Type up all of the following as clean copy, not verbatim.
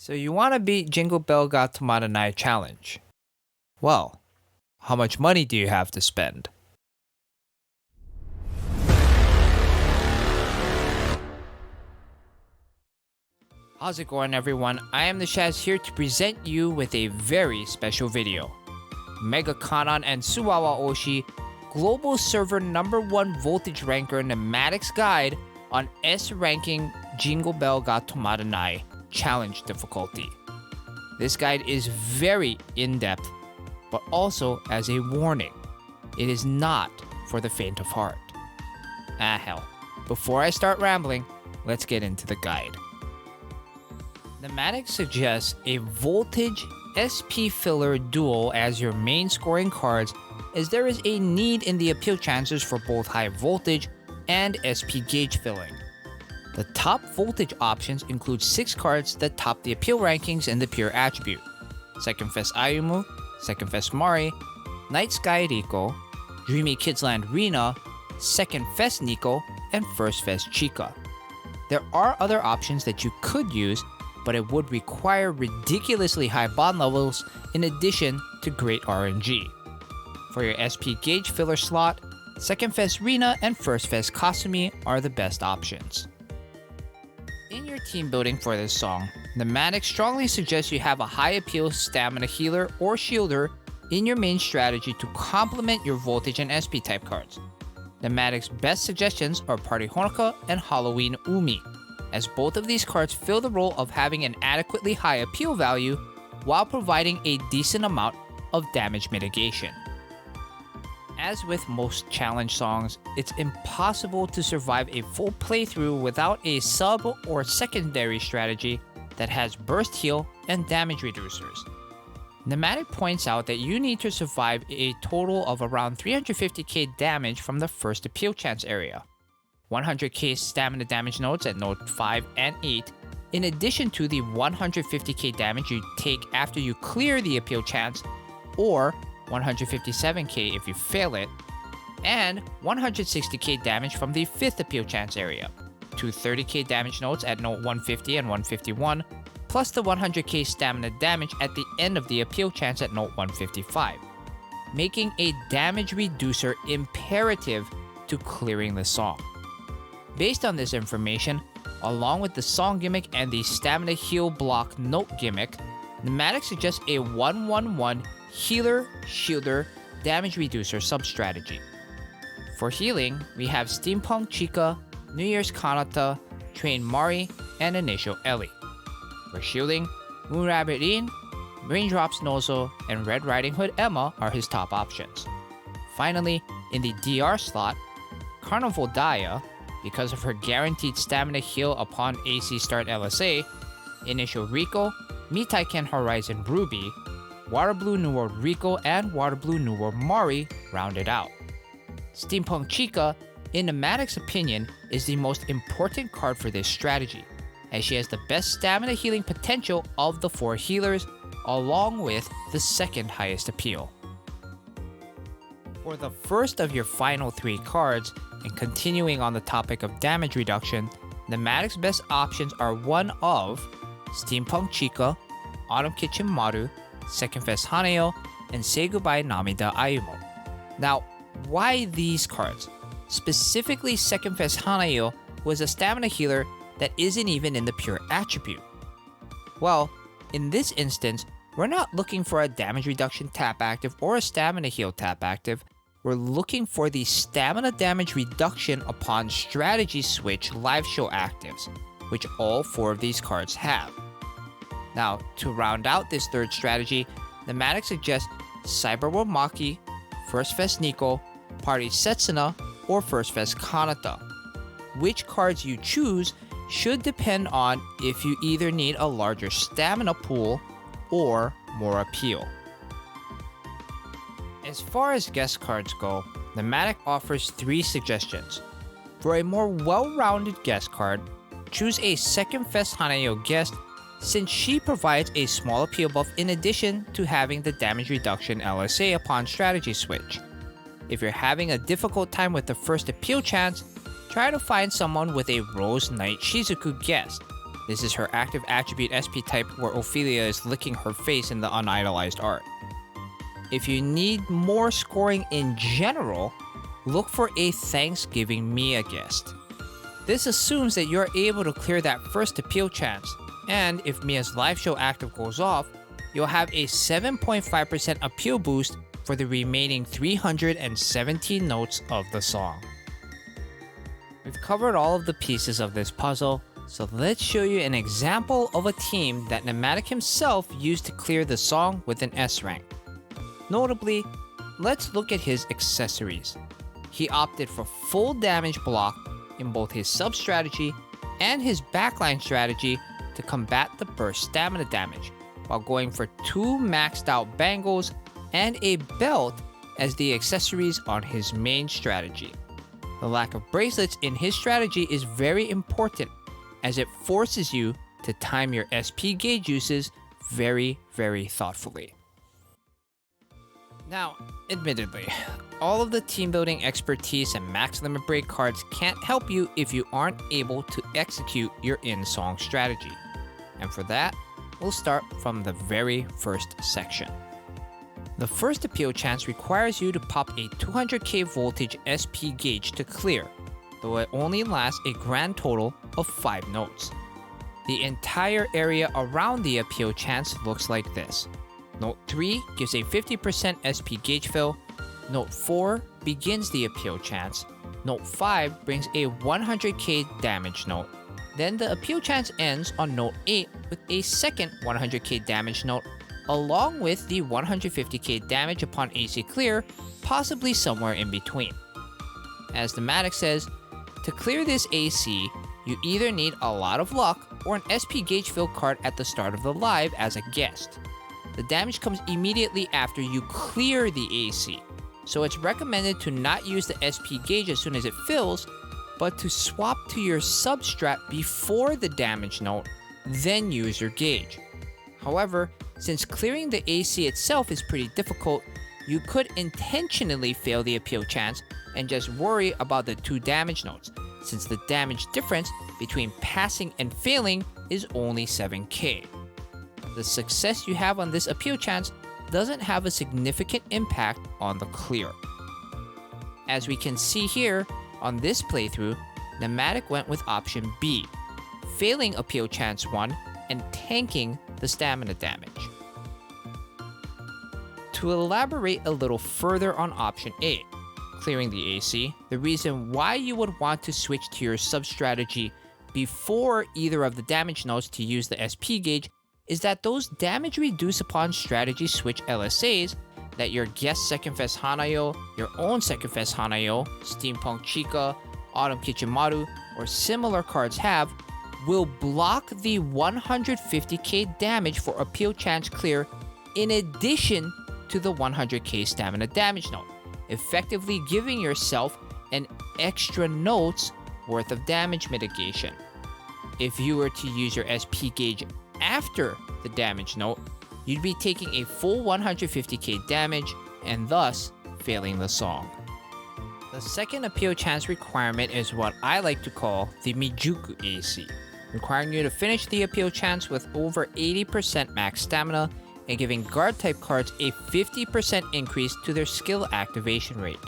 So you want to beat Jingle Bell ga Tomaranai challenge? Well, how much money do you have to spend? How's it going, everyone? I am the Shazz here to present you with a very special video. Mega Kanan and Suwawa Oshi, global server #1 voltage ranker Nematic's guide on S ranking Jingle Bell ga Tomaranai challenge difficulty. This guide is very in-depth, but also as a warning, it is not for the faint of heart. Hell, before I start rambling, let's get into the guide. Nematic suggests a voltage SP filler duo as your main scoring cards, as there is a need in the appeal chances for both high voltage and SP gauge filling. The top voltage options include 6 cards that top the appeal rankings in the pure attribute: Second Fest Ayumu, Second Fest Mari, Night Sky Riko, Dreamy Kidsland Rina, Second Fest Nico, and First Fest Chica. There are other options that you could use, but it would require ridiculously high bond levels in addition to great RNG. For your SP gauge filler slot, Second Fest Rina and First Fest Kasumi are the best options. In your team building for this song, Nematic strongly suggests you have a high appeal stamina healer or shielder in your main strategy to complement your voltage and SP type cards. Nematic's best suggestions are Party Honoka and Halloween Umi, as both of these cards fill the role of having an adequately high appeal value while providing a decent amount of damage mitigation. As with most challenge songs, it's impossible to survive a full playthrough without a sub or secondary strategy that has burst heal and damage reducers. Nematic points out that you need to survive a total of around 350k damage from the first appeal chance area, 100k stamina damage nodes at node 5 and 8, in addition to the 150k damage you take after you clear the appeal chance, or 157k if you fail it, and 160k damage from the 5th appeal chance area, 230k damage nodes at node 150 and 151, plus the 100k stamina damage at the end of the appeal chance at node 155, making a damage reducer imperative to clearing the song. Based on this information, along with the song gimmick and the stamina heal block note gimmick, Nematic suggests a 1-1-1 healer, shielder, damage reducer sub-strategy. For healing, we have Steampunk Chica, New Year's Kanata, Train Mari, and Initial Ellie. For shielding, Moonrabbit Rin, Raindrops Nozo, and Red Riding Hood Emma are his top options. Finally, in the DR slot, Carnival Daya, because of her guaranteed stamina heal upon AC start LSA, Initial Rico, Mitaiken Horizon Ruby, Water Blue New World Rico, and Water Blue New World Mari round it out. Steampunk Chica, in Nematic's opinion, is the most important card for this strategy, as she has the best stamina healing potential of the 4 healers, along with the second highest appeal. For the first of your final 3 cards, and continuing on the topic of damage reduction, Nematic's best options are one of Steampunk Chica, Autumn Kitchen Maru, Second Fest Haneo, and Say Goodbye Namida Ayumu. Now, why these cards? Specifically, Second Fest Haneo was a stamina healer that isn't even in the pure attribute. Well, in this instance, we're not looking for a damage reduction tap active or a stamina heal tap active. We're looking for the stamina damage reduction upon strategy switch live show actives, which all 4 of these cards have. Now, to round out this third strategy, Nematic suggests Cyberworld Maki, First Fest Nico, Party Setsuna, or First Fest Kanata. Which cards you choose should depend on if you either need a larger stamina pool or more appeal. As far as guest cards go, Nematic offers 3 suggestions. For a more well-rounded guest card, choose a Second Fest Haneo guest, since she provides a small appeal buff in addition to having the damage reduction LSA upon strategy switch. If you're having a difficult time with the first appeal chance, try to find someone with a Rose Knight Shizuku guest. This is her active attribute SP type where Ophelia is licking her face in the unidolized art. If you need more scoring in general, look for a Thanksgiving Mia guest. This assumes that you're able to clear that first appeal chance, and if Mia's live show active goes off, you'll have a 7.5% appeal boost for the remaining 317 notes of the song. We've covered all of the pieces of this puzzle, so let's show you an example of a team that Nematic himself used to clear the song with an S rank. Notably, let's look at his accessories. He opted for full damage block in both his sub strategy and his backline strategy to combat the burst stamina damage, while going for 2 maxed out bangles and a belt as the accessories on his main strategy. The lack of bracelets in his strategy is very important, as it forces you to time your SP gauge uses very, very thoughtfully. Now, admittedly, all of the team building expertise and max limit break cards can't help you if you aren't able to execute your in-song strategy. And for that, we'll start from the very first section. The first appeal chance requires you to pop a 200k voltage SP gauge to clear, though it only lasts a grand total of 5 notes. The entire area around the appeal chance looks like this. Note 3 gives a 50% SP gauge fill, Note 4 begins the appeal chance, Note 5 brings a 100k damage note, then the appeal chance ends on Note 8 with a second 100k damage note, along with the 150k damage upon AC clear, possibly somewhere in between. As Nematic says, to clear this AC, you either need a lot of luck or an SP gauge fill card at the start of the live as a guest. The damage comes immediately after you clear the AC, so it's recommended to not use the SP gauge as soon as it fills, but to swap to your substrat before the damage note, then use your gauge. However, since clearing the AC itself is pretty difficult, you could intentionally fail the appeal chance and just worry about the 2 damage notes, since the damage difference between passing and failing is only 7k. The success you have on this appeal chance doesn't have a significant impact on the clear. As we can see here, on this playthrough, Nematic went with option B, failing appeal chance 1 and tanking the stamina damage. To elaborate a little further on option A, clearing the AC, the reason why you would want to switch to your sub-strategy before either of the damage notes to use the SP gauge is that those damage reduce upon strategy switch LSAs that your guest Second Fest Hanayo, your own Second Fest Hanayo, Steampunk Chica, Autumn Kitchen Maru, or similar cards have, will block the 150k damage for appeal chance clear in addition to the 100k stamina damage note, effectively giving yourself an extra note's worth of damage mitigation. If you were to use your SP gauge after the damage note, you'd be taking a full 150k damage and thus failing the song. The second appeal chance requirement is what I like to call the Mijuku AC, requiring you to finish the appeal chance with over 80% max stamina and giving guard type cards a 50% increase to their skill activation rate.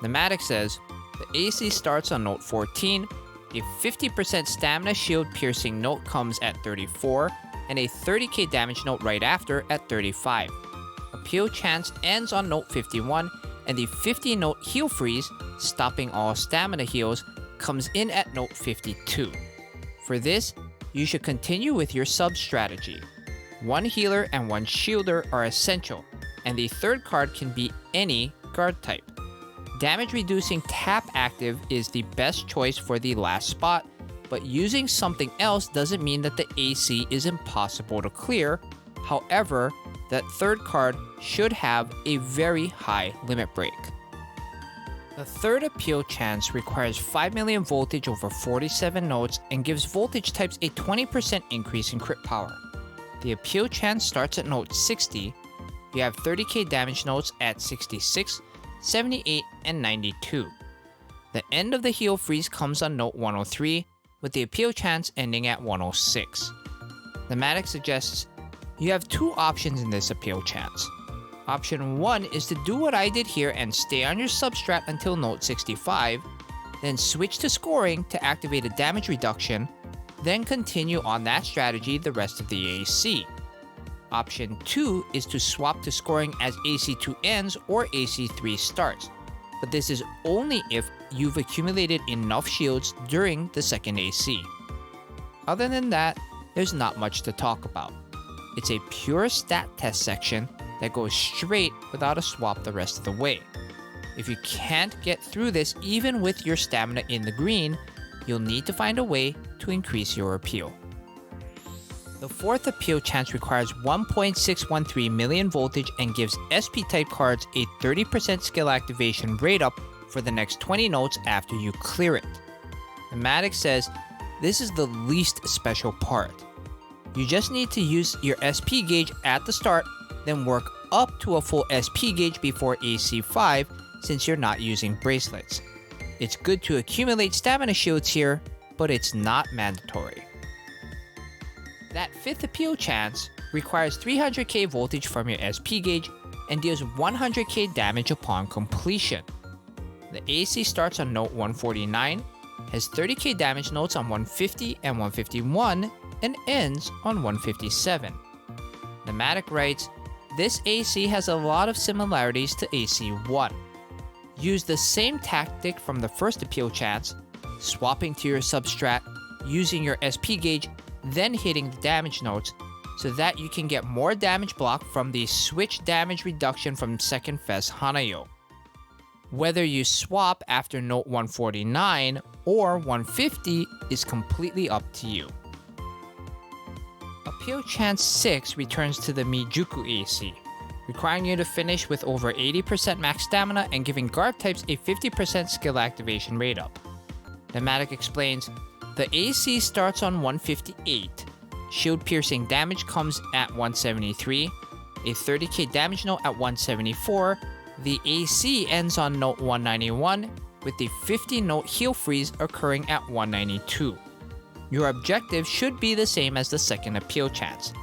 Nematic says, the AC starts on note 14, a 50% stamina shield piercing note comes at 34, and a 30k damage note right after at 35. Appeal chance ends on note 51, and the 50 note heal freeze, stopping all stamina heals, comes in at note 52. For this, you should continue with your sub strategy. 1 healer and 1 shielder are essential, and the third card can be any guard type. Damage reducing tap active is the best choice for the last spot, but using something else doesn't mean that the AC is impossible to clear. However, that third card should have a very high limit break. The third appeal chance requires 5 million voltage over 47 notes and gives voltage types a 20% increase in crit power. The appeal chance starts at note 60. You have 30k damage notes at 66, 78, and 92. The end of the heal freeze comes on note 103, with the appeal chance ending at 106. Nematic suggests you have two options in this appeal chance. Option 1 is to do what I did here and stay on your substrat until note 65, then switch to scoring to activate a damage reduction, then continue on that strategy the rest of the AC. Option 2 is to swap to scoring as AC2 ends or AC3 starts, but this is only if you've accumulated enough shields during the second AC. Other than that, there's not much to talk about. It's a pure stat test section that goes straight without a swap the rest of the way. If you can't get through this even with your stamina in the green, you'll need to find a way to increase your appeal. The fourth appeal chance requires 1.613 million voltage and gives SP type cards a 30% skill activation rate up for the next 20 notes after you clear it. Nematic says this is the least special part. You just need to use your SP gauge at the start, then work up to a full SP gauge before AC5 since you're not using bracelets. It's good to accumulate stamina shields here, but it's not mandatory. That fifth appeal chance requires 300k voltage from your SP gauge and deals 100k damage upon completion. The AC starts on note 149, has 30k damage notes on 150 and 151, and ends on 157. Nematic writes, this AC has a lot of similarities to AC1. Use the same tactic from the first appeal chance, swapping to your substrat, using your SP gauge, then hitting the damage notes, so that you can get more damage block from the switch damage reduction from second Fez Hanayo. Whether you swap after note 149 or 150 is completely up to you. Appeal chance 6 returns to the Mijuku AC, requiring you to finish with over 80% max stamina and giving guard types a 50% skill activation rate up. Nematic explains, the AC starts on 158, shield piercing damage comes at 173, a 30k damage note at 174, the AC ends on note 191, with the 50 note heal freeze occurring at 192. Your objective should be the same as the second appeal chance.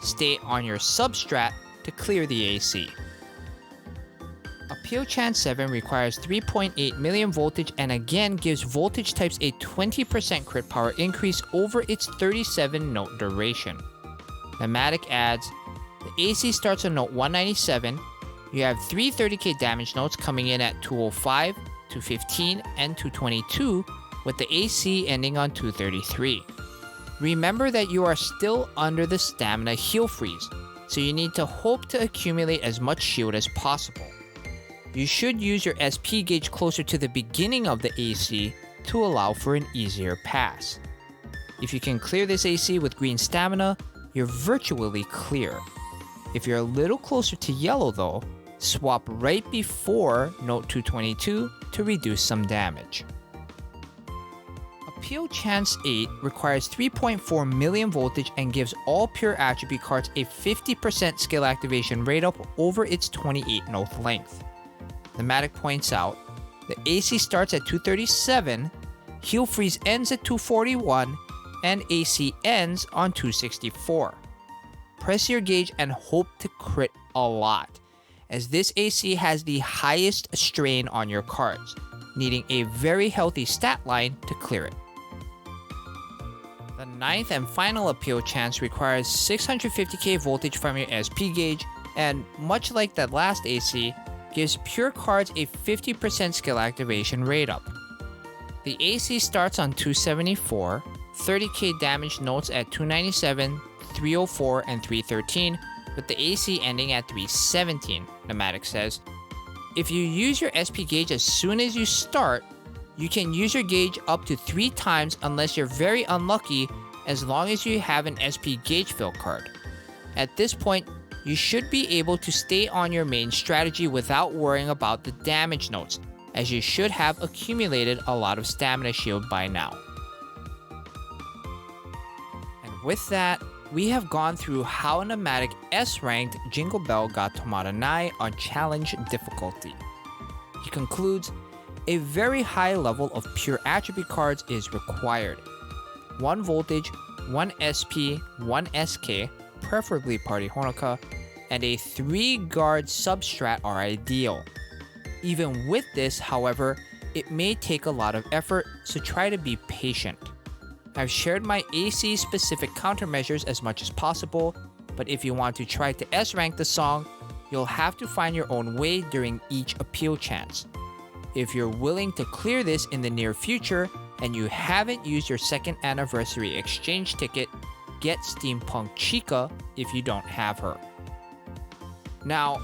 Stay on your substrat to clear the AC. Appeal chance 7 requires 3.8 million voltage and again gives voltage types a 20% crit power increase over its 37 note duration. Nematic adds, the AC starts on note 197, you have 3 30k damage notes coming in at 205, 215, and 222, with the AC ending on 233. Remember that you are still under the stamina heal freeze, so you need to hope to accumulate as much shield as possible. You should use your SP gauge closer to the beginning of the AC to allow for an easier pass. If you can clear this AC with green stamina, you're virtually clear. If you're a little closer to yellow though, swap right before note 222 to reduce some damage. Appeal chance 8 requires 3.4 million voltage and gives all pure attribute cards a 50% skill activation rate up over its 28 note length. Nematic points out, the AC starts at 237, heal freeze ends at 241, and AC ends on 264. Press your gauge and hope to crit a lot, as this AC has the highest strain on your cards, needing a very healthy stat line to clear it. The ninth and final appeal chance requires 650k voltage from your SP gauge, and much like that last AC, gives pure cards a 50% skill activation rate up. The AC starts on 274, 30k damage notes at 297, 304, and 313, with the AC ending at 317, Nematic says. If you use your SP gauge as soon as you start, you can use your gauge up to 3 times unless you're very unlucky, as long as you have an SP gauge fill card. At this point, you should be able to stay on your main strategy without worrying about the damage notes, as you should have accumulated a lot of stamina shield by now. And with that, we have gone through how a Nematic S-ranked Jingle Bell got Tomaranai on challenge difficulty. He concludes, a very high level of pure attribute cards is required. 1 voltage, 1 SP, 1 SK, preferably Party Honoka, and a 3 guard substrat are ideal. Even with this, however, it may take a lot of effort, so try to be patient. I've shared my AC specific countermeasures as much as possible, but if you want to try to S-rank the song, you'll have to find your own way during each appeal chance. If you're willing to clear this in the near future and you haven't used your 2nd anniversary exchange ticket, get Steampunk Chica if you don't have her. Now,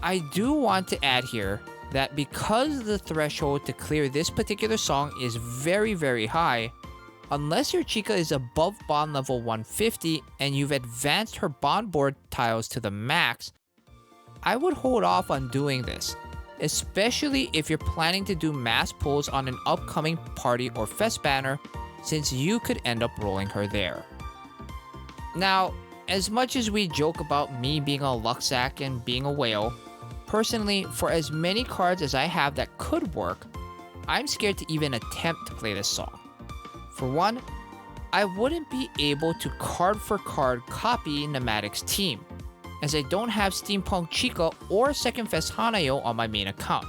I do want to add here that because the threshold to clear this particular song is very, very high, unless your Chica is above bond level 150 and you've advanced her bond board tiles to the max, I would hold off on doing this, especially if you're planning to do mass pulls on an upcoming party or fest banner, since you could end up rolling her there. Now, as much as we joke about me being a luck sack and being a whale, personally, for as many cards as I have that could work, I'm scared to even attempt to play this song. For one, I wouldn't be able to card for card copy Nematic's team, as I don't have Steampunk Chica or Second Fest Hanayo on my main account,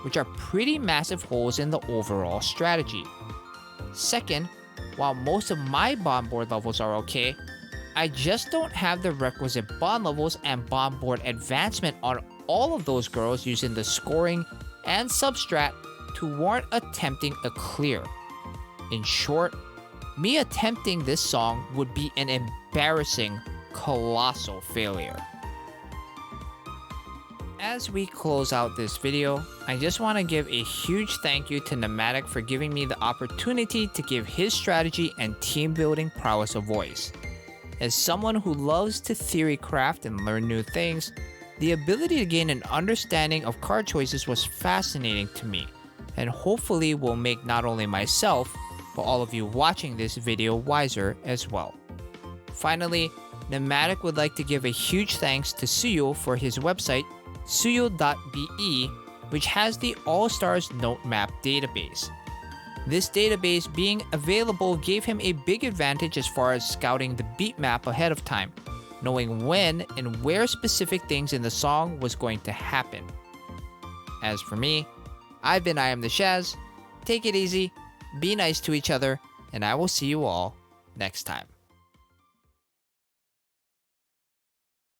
which are pretty massive holes in the overall strategy. Second, while most of my bond board levels are okay, I just don't have the requisite bond levels and bond board advancement on all of those girls using the scoring and substrat to warrant attempting a clear. In short, me attempting this song would be an embarrassing, colossal failure. As we close out this video, I just want to give a huge thank you to Nematic for giving me the opportunity to give his strategy and team building prowess a voice. As someone who loves to theory craft and learn new things, the ability to gain an understanding of card choices was fascinating to me, and hopefully will make not only myself, but all of you watching this video wiser as well. Finally, Nematic would like to give a huge thanks to Suyo for his website, suyo.be, which has the All-Stars note map database. This database being available gave him a big advantage as far as scouting the beat map ahead of time, knowing when and where specific things in the song was going to happen. As for me, I've been IAmTheShazz. Take it easy, be nice to each other, and I will see you all next time.